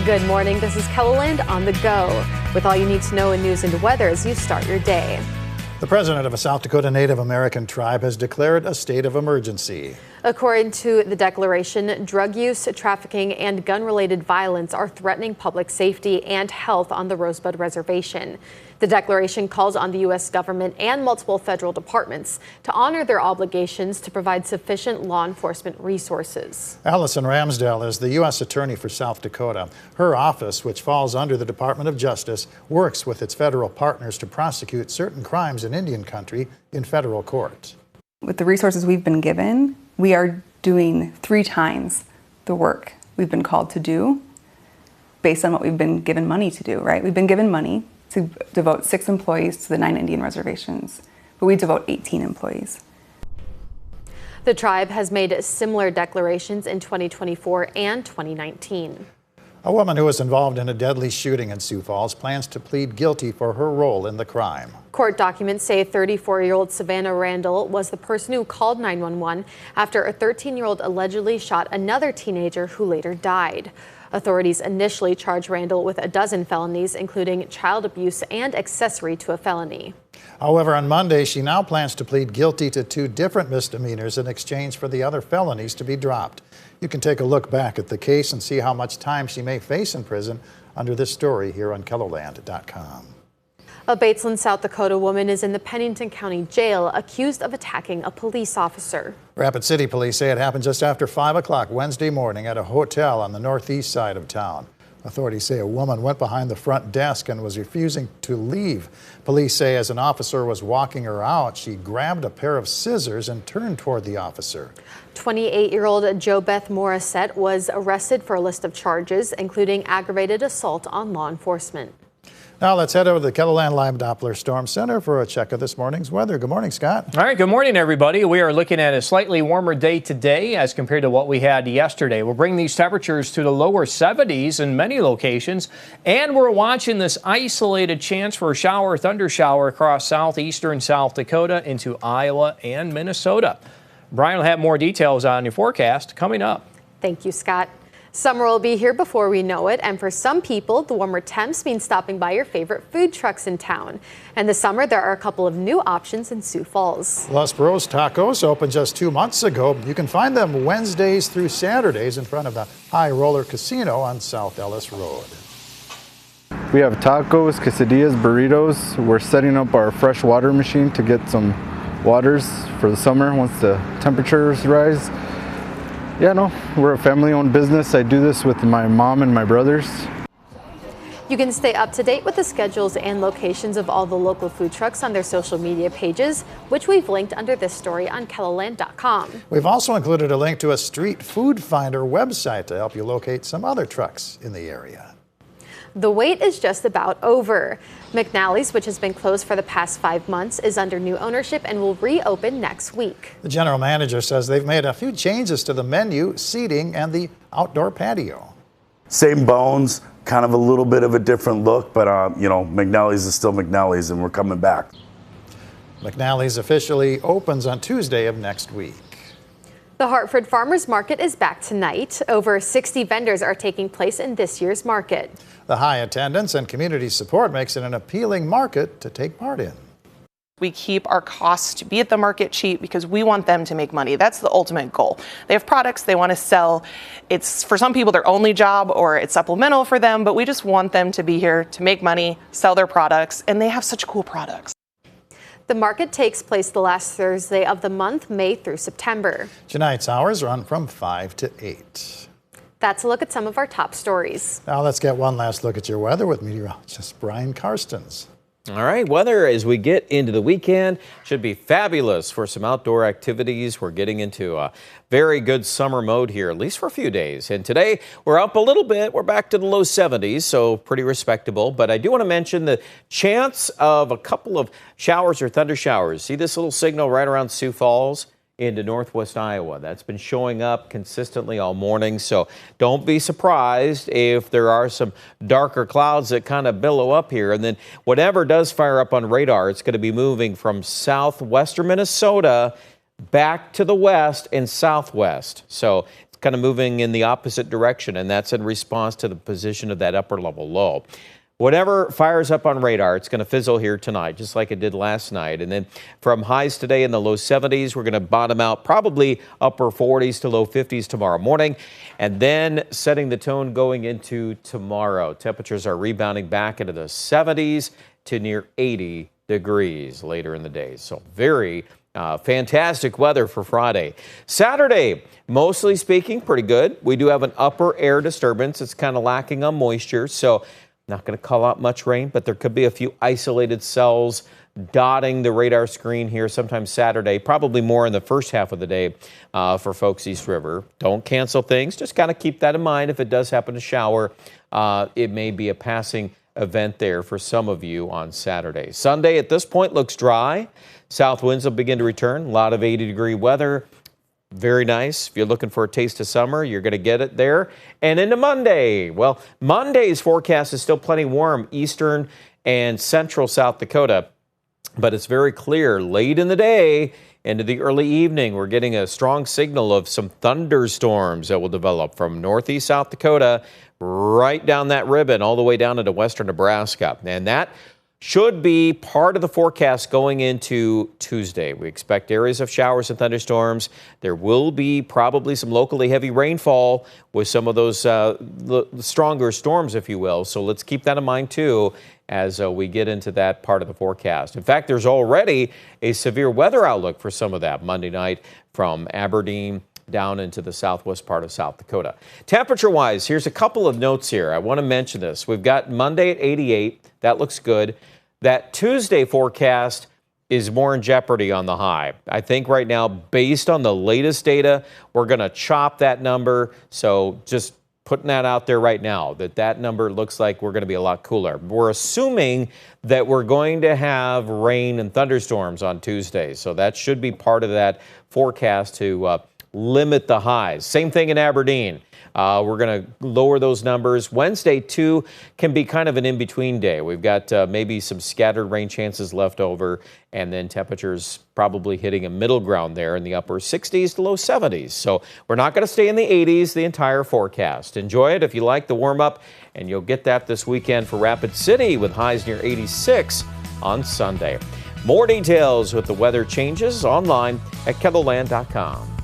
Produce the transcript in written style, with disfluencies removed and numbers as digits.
Good morning. This is KELOLAND on the go with all you need to know in news and weather as you start your day. The president of a South Dakota Native American tribe has declared a state of emergency. According to the declaration, drug use, trafficking, and gun-related violence are threatening public safety and health on the Rosebud Reservation. The declaration calls on the U.S. government and multiple federal departments to honor their obligations to provide sufficient law enforcement resources. Allison Ramsdale is the U.S. Attorney for South Dakota. Her office, which falls under the Department of Justice, works with its federal partners to prosecute certain crimes in Indian country in federal court. With the resources we've been given, we are doing 3 times the work we've been called to do based on what we've been given money to do, right? We've been given money to devote 6 employees to the 9 Indian reservations, but we devote 18 employees. The tribe has made similar declarations in 2024 and 2019. A woman who was involved in a deadly shooting in Sioux Falls plans to plead guilty for her role in the crime. Court documents say 34-year-old Savannah Randall was the person who called 911 after a 13-year-old allegedly shot another teenager who later died. Authorities initially charged Randall with a dozen felonies, including child abuse and accessory to a felony. However, on Monday, she now plans to plead guilty to 2 different misdemeanors in exchange for the other felonies to be dropped. You can take a look back at the case and see how much time she may face in prison under this story here on KELOLAND.com. A Batesland, South Dakota woman is in the Pennington County Jail accused of attacking a police officer. Rapid City Police say it happened just after 5 o'clock Wednesday morning at a hotel on the northeast side of town. Authorities say a woman went behind the front desk and was refusing to leave. Police say as an officer was walking her out, she grabbed a pair of scissors and turned toward the officer. 28-year-old Jo Beth Morissette was arrested for a list of charges, including aggravated assault on law enforcement. Now let's head over to the KELOLAND Live Doppler Storm Center for a check of this morning's weather. Good morning, Scott. All right, good morning, everybody. We are looking at a slightly warmer day today as compared to what we had yesterday. We'll bring these temperatures to the lower 70s in many locations, and we're watching this isolated chance for a shower, thunder shower across southeastern South Dakota into Iowa and Minnesota. Brian will have more details on your forecast coming up. Thank you, Scott. Summer will be here before we know it, and for some people, the warmer temps mean stopping by your favorite food trucks in town. And this summer, there are a couple of new options in Sioux Falls. Los Bros Tacos opened just 2 months ago. You can find them Wednesdays through Saturdays in front of the High Roller Casino on South Ellis Road. We have tacos, quesadillas, burritos. We're setting up our fresh water machine to get some waters for the summer once the temperatures rise. Yeah, no, we're a family-owned business. I do this with my mom and my brothers. You can stay up to date with the schedules and locations of all the local food trucks on their social media pages, which we've linked under this story on KELOLAND.com. We've also included a link to a street food finder website to help you locate some other trucks in the area. The wait is just about over. McNally's, which has been closed for the past 5 months, is under new ownership and will reopen next week. The general manager says they've made a few changes to the menu, seating, and the outdoor patio. Same bones, kind of a little bit of a different look, but McNally's is still McNally's, and we're coming back. McNally's officially opens on Tuesday of next week. The Hartford Farmers Market is back tonight. Over 60 vendors are taking place in this year's market. The high attendance and community support makes it an appealing market to take part in. We keep our costs to be at the market cheap because we want them to make money. That's the ultimate goal. They have products they want to sell. It's for some people their only job or it's supplemental for them, but we just want them to be here to make money, sell their products, and they have such cool products. The market takes place the last Thursday of the month, May through September. Tonight's hours run from 5 to 8. That's a look at some of our top stories. Now let's get one last look at your weather with meteorologist Brian Karstens. All right, weather as we get into the weekend should be fabulous for some outdoor activities. We're getting into a very good summer mode here, at least for a few days. And today we're up a little bit. We're back to the low 70s, so pretty respectable. But I do want to mention the chance of a couple of showers or thunder showers. See this little signal right around Sioux Falls? Into northwest Iowa. That's been showing up consistently all morning, so don't be surprised if there are some darker clouds that kind of billow up here. And then whatever does fire up on radar, it's going to be moving from southwestern Minnesota back to the west and southwest. So it's kind of moving in the opposite direction, and that's in response to the position of that upper level low. Whatever fires up on radar, it's going to fizzle here tonight, just like it did last night. And then from highs today in the low 70s, we're going to bottom out probably upper 40s to low 50s tomorrow morning. And then setting the tone going into tomorrow. Temperatures are rebounding back into the 70s to near 80 degrees later in the day. So very fantastic weather for Friday. Saturday, mostly speaking, pretty good. We do have an upper air disturbance. It's kind of lacking on moisture, so not going to call out much rain, but there could be a few isolated cells dotting the radar screen here sometime Saturday, probably more in the first half of the day for folks East River. Don't cancel things. Just kind of keep that in mind. If it does happen to shower, it may be a passing event there for some of you on Saturday. Sunday at this point looks dry. South winds will begin to return. A lot of 80-degree weather. Very nice. If you're looking for a taste of summer, you're going to get it there. And into Monday. Well, Monday's forecast is still plenty warm, eastern and central South Dakota. But it's very clear late in the day into the early evening, we're getting a strong signal of some thunderstorms that will develop from northeast South Dakota right down that ribbon all the way down into western Nebraska. And that should be part of the forecast going into Tuesday. We expect areas of showers and thunderstorms. There will be probably some locally heavy rainfall with some of those stronger storms, if you will. So let's keep that in mind, too, as we get into that part of the forecast. In fact, there's already a severe weather outlook for some of that Monday night from Aberdeen down into the southwest part of South Dakota. Temperature-wise, here's a couple of notes here. I want to mention this. We've got Monday at 88. That looks good. That Tuesday forecast is more in jeopardy on the high. I think right now, based on the latest data, we're going to chop that number. So just putting that out there right now, that number looks like we're going to be a lot cooler. We're assuming that we're going to have rain and thunderstorms on Tuesday. So that should be part of that forecast to limit the highs. Same thing in Aberdeen. We're going to lower those numbers. Wednesday, too, can be kind of an in-between day. We've got maybe some scattered rain chances left over, and then temperatures probably hitting a middle ground there in the upper 60s to low 70s. So we're not going to stay in the 80s the entire forecast. Enjoy it if you like the warm-up, and you'll get that this weekend for Rapid City with highs near 86 on Sunday. More details with the weather changes online at KELOLAND.com.